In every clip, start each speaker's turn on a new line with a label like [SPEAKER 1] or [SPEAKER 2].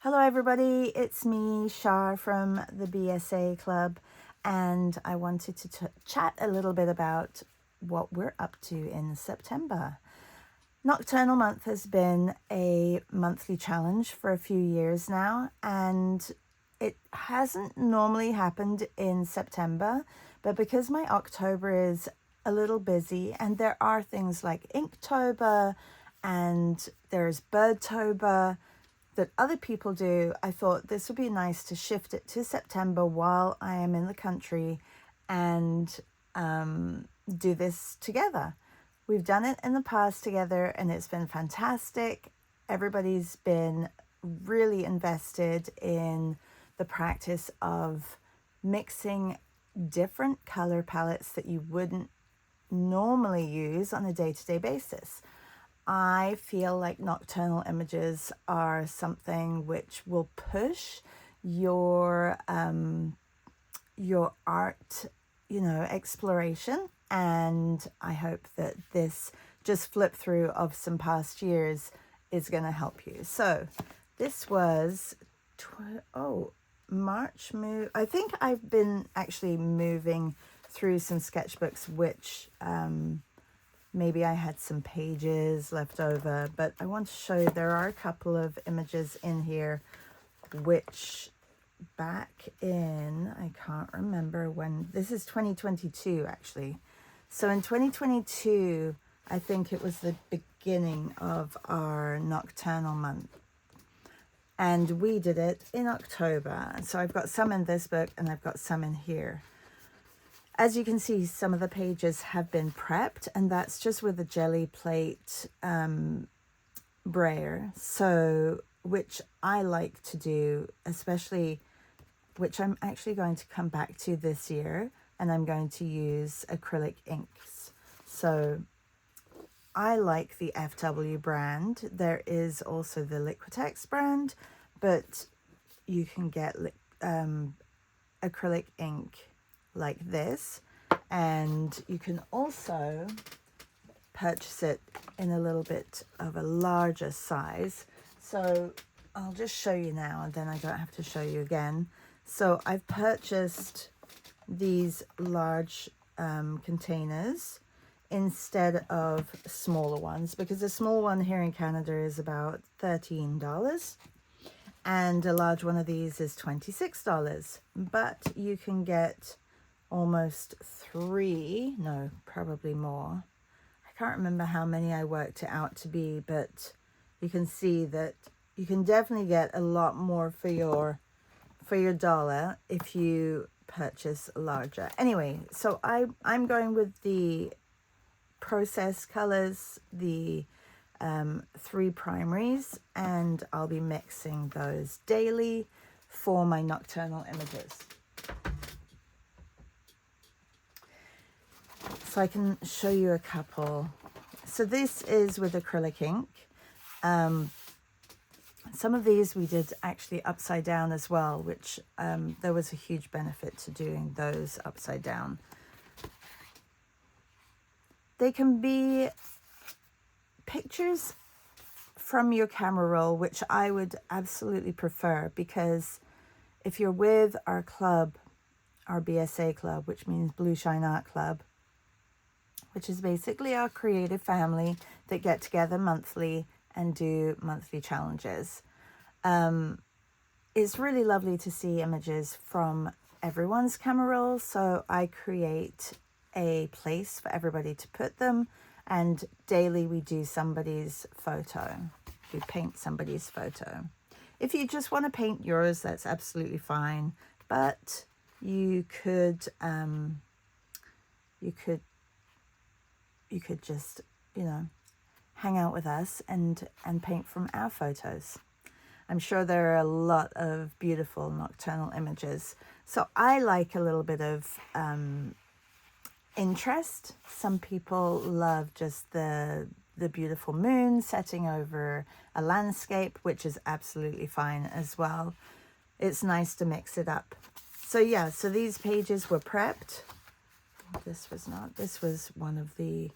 [SPEAKER 1] Hello everybody, it's me, Shar from the BSA Club, and I wanted to chat a little bit about what we're up to in September. Nocturnal month has been a monthly challenge for a few years now, and it hasn't normally happened in September, but because my October is a little busy and there are things like Inktober and there's Birdtober that other people do, I thought this would be nice to shift it to September while I am in the country and do this together. We've done it in the past together and it's been fantastic. Everybody's been really invested in the practice of mixing different color palettes that you wouldn't normally use on a day-to-day basis. I feel like nocturnal images are something which will push your art, exploration. And I hope that this just flip through of some past years is going to help you. So this was, March move. I think I've been actually moving through some sketchbooks, which, maybe I had some pages left over, but I want to show you there are a couple of images in here which back in, I can't remember when, this is 2022 actually. So in 2022, I think it was the beginning of our nocturnal month. And we did it in October. So I've got some in this book and I've got some in here. As you can see, some of the pages have been prepped, and that's just with a jelly plate brayer. So, which I like to do, especially, which I'm actually going to come back to this year, and I'm going to use acrylic inks. So I like the FW brand. There is also the Liquitex brand, but you can get acrylic ink like this, and you can also purchase it in a little bit of a larger size. So I'll just show you now and then I don't have to show you again. So I've purchased these large containers instead of smaller ones, because the small one here in Canada is about $13 and a large one of these is $26, but you can get almost probably more. I can't remember how many I worked it out to be, but you can see that you can definitely get a lot more for your dollar if you purchase larger. Anyway, so I'm going with the process colors, the 3 primaries, and I'll be mixing those daily for my nocturnal images. So I can show you a couple. So this is with acrylic ink. Some of these we did actually upside down as well, which there was a huge benefit to doing those upside down. They can be pictures from your camera roll, which I would absolutely prefer, because if you're with our club, our BSA Club, which means Blue Shine Art Club, which is basically our creative family that get together monthly and do monthly challenges. It's really lovely to see images from everyone's camera rolls, so I create a place for everybody to put them, and daily we do somebody's photo. We paint somebody's photo. If you just want to paint yours, that's absolutely fine, but you could just, hang out with us and paint from our photos. I'm sure there are a lot of beautiful nocturnal images. So I like a little bit of interest. Some people love just the beautiful moon setting over a landscape, which is absolutely fine as well. It's nice to mix it up. So yeah, so these pages were prepped. This was not. This was one of the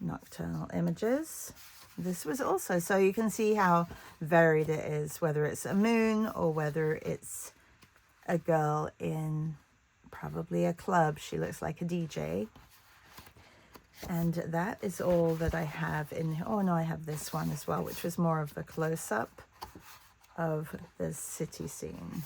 [SPEAKER 1] nocturnal images. this was also, so you can see how varied it is, whether it's a moon or whether it's a girl in probably a club. She looks like a DJ. And that is all that I have in, oh no, I have this one as well, which was more of a close-up of the city scene.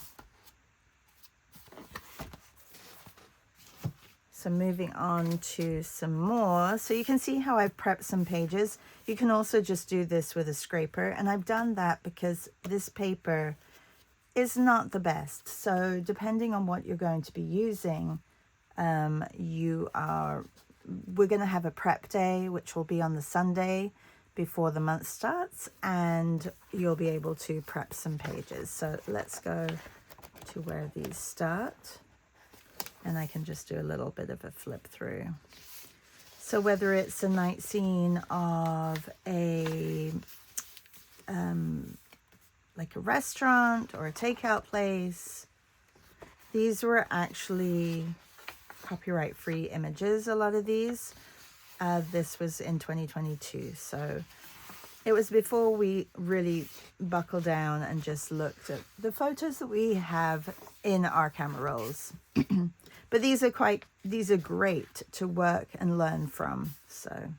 [SPEAKER 1] So moving on to some more. So you can see how I've prepped some pages. You can also just do this with a scraper. And I've done that because this paper is not the best. So depending on what you're going to be using, we're going to have a prep day, which will be on the Sunday before the month starts. And you'll be able to prep some pages. So let's go to where these start. And I can just do a little bit of a flip through. So whether it's a night scene of a like a restaurant or a takeout place, these were actually copyright free images, a lot of these. This was in 2022, so it was before we really buckled down and just looked at the photos that we have in our camera rolls. But these are great to work and learn from. So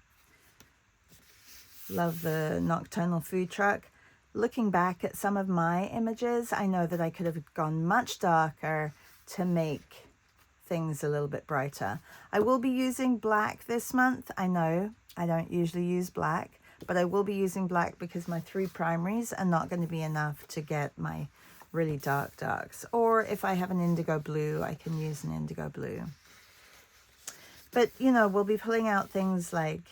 [SPEAKER 1] love the Nocturnal food truck. Looking back at some of my images, I know that I could have gone much darker to make things a little bit brighter. I will be using black this month. I know I don't usually use black, but I will be using black because my 3 primaries are not going to be enough to get my really dark darks. Or if I have an indigo blue, I can use an indigo blue. But, you know, we'll be pulling out things like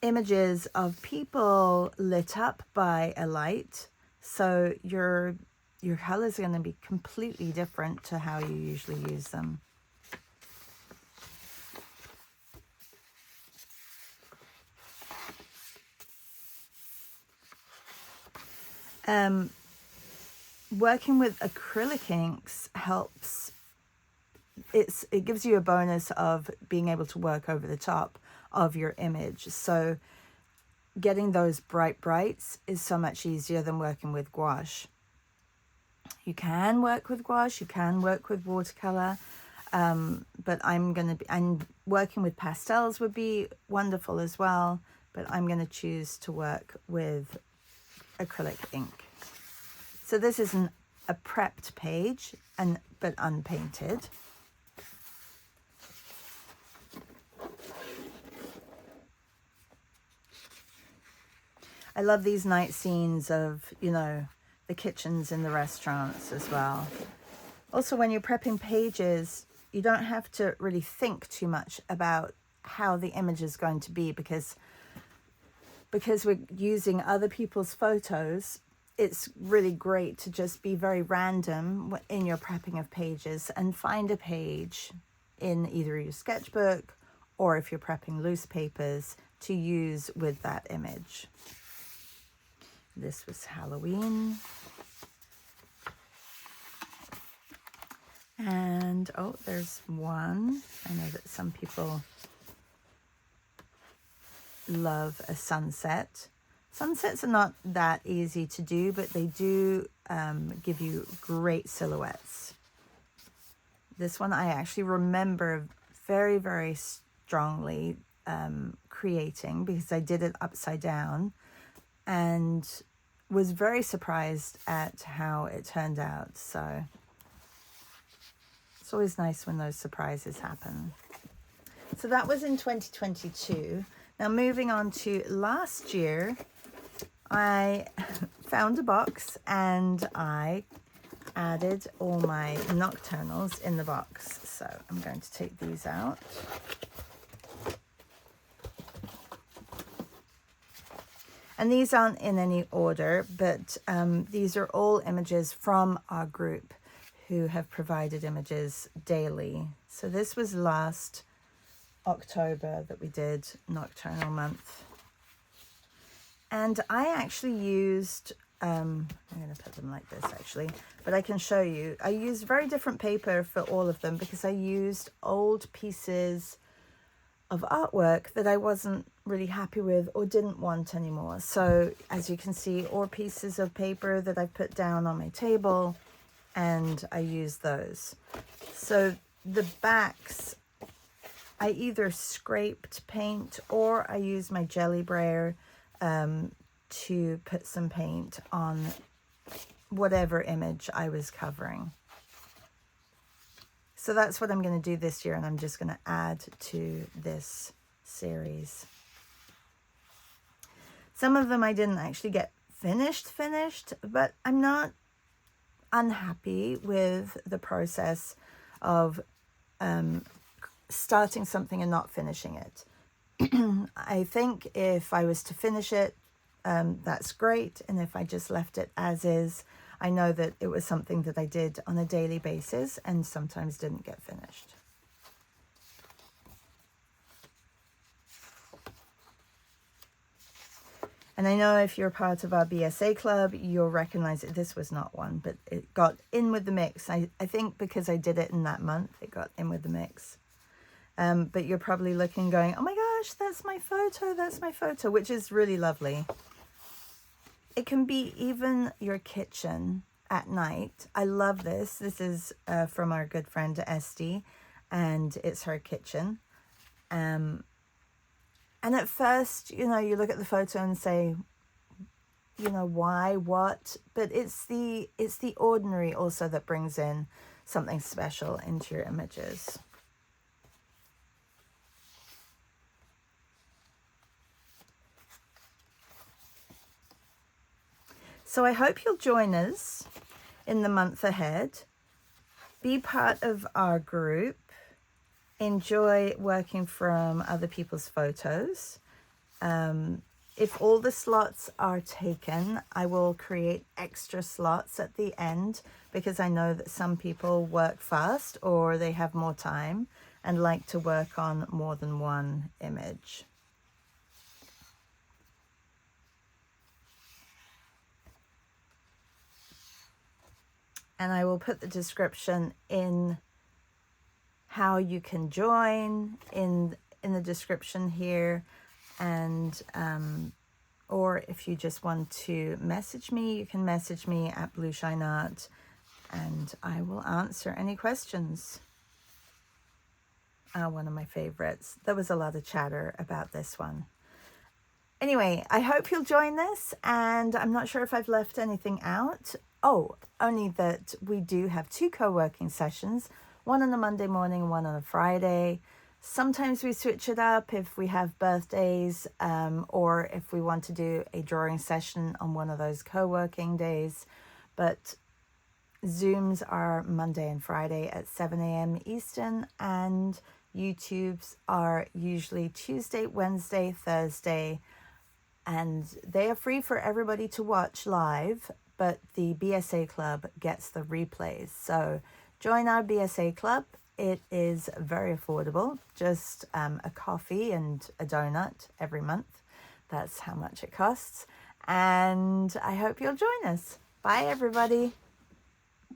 [SPEAKER 1] images of people lit up by a light. So your colors are going to be completely different to how you usually use them. Working with acrylic inks helps. It gives you a bonus of being able to work over the top of your image. So getting those brights is so much easier than working with gouache. You can work with gouache, you can work with watercolor, but I'm working with pastels would be wonderful as well, but I'm going to choose to work with acrylic ink. So this is a prepped page, but unpainted. I love these night scenes of, you know, the kitchens in the restaurants as well. Also, when you're prepping pages, you don't have to really think too much about how the image is going to be because we're using other people's photos. It's really great to just be very random in your prepping of pages and find a page in either your sketchbook or if you're prepping loose papers to use with that image. This was Halloween. And, oh, there's one. I know that some people love a sunset. Sunsets are not that easy to do, but they do give you great silhouettes. This one I actually remember very, very strongly creating because I did it upside down and was very surprised at how it turned out. So it's always nice when those surprises happen. So that was in 2022. Now moving on to last year, I found a box and I added all my Nocturnals in the box. So I'm going to take these out. And these aren't in any order, but these are all images from our group who have provided images daily. So this was last October that we did Nocturnal month. And I actually used, I'm going to put them like this actually, but I can show you. I used very different paper for all of them because I used old pieces of artwork that I wasn't really happy with or didn't want anymore. So as you can see, or pieces of paper that I put down on my table, and I use those. So the backs, I either scraped paint or I used my jelly brayer to put some paint on whatever image I was covering. So that's what I'm going to do this year, and I'm just going to add to this series. Some of them I didn't actually get finished, but I'm not unhappy with the process of starting something and not finishing it. I think if I was to finish it, that's great. And if I just left it as is, I know that it was something that I did on a daily basis and sometimes didn't get finished. And I know if you're part of our BSA Club, you'll recognize that this was not one, but it got in with the mix. I think because I did it in that month, it got in with the mix. But you're probably looking going, oh my gosh, that's my photo, which is really lovely. It can be even your kitchen at night. I love this. This is from our good friend Esty, and it's her kitchen. And at first, you know, you look at the photo and say, you know, why, what? But it's the ordinary also that brings in something special into your images. So I hope you'll join us in the month ahead. Be part of our group. Enjoy working from other people's photos. If all the slots are taken, I will create extra slots at the end, because I know that some people work fast or they have more time and like to work on more than one image. And I will put the description in how you can join in the description here, and or if you just want to message me, you can message me at Blue Shine Art, and I will answer any questions. One of my favorites. There was a lot of chatter about this one. Anyway, I hope you'll join this, and I'm not sure if I've left anything out. Oh, only that we do have 2 co-working sessions, one on a Monday morning and one on a Friday. Sometimes we switch it up if we have birthdays, or if we want to do a drawing session on one of those co-working days. But Zooms are Monday and Friday at 7 a.m. Eastern, and YouTubes are usually Tuesday, Wednesday, Thursday, and they are free for everybody to watch live, but the BSA Club gets the replays. So join our BSA Club. It is very affordable, just a coffee and a donut every month. That's how much it costs. And I hope you'll join us. Bye, everybody.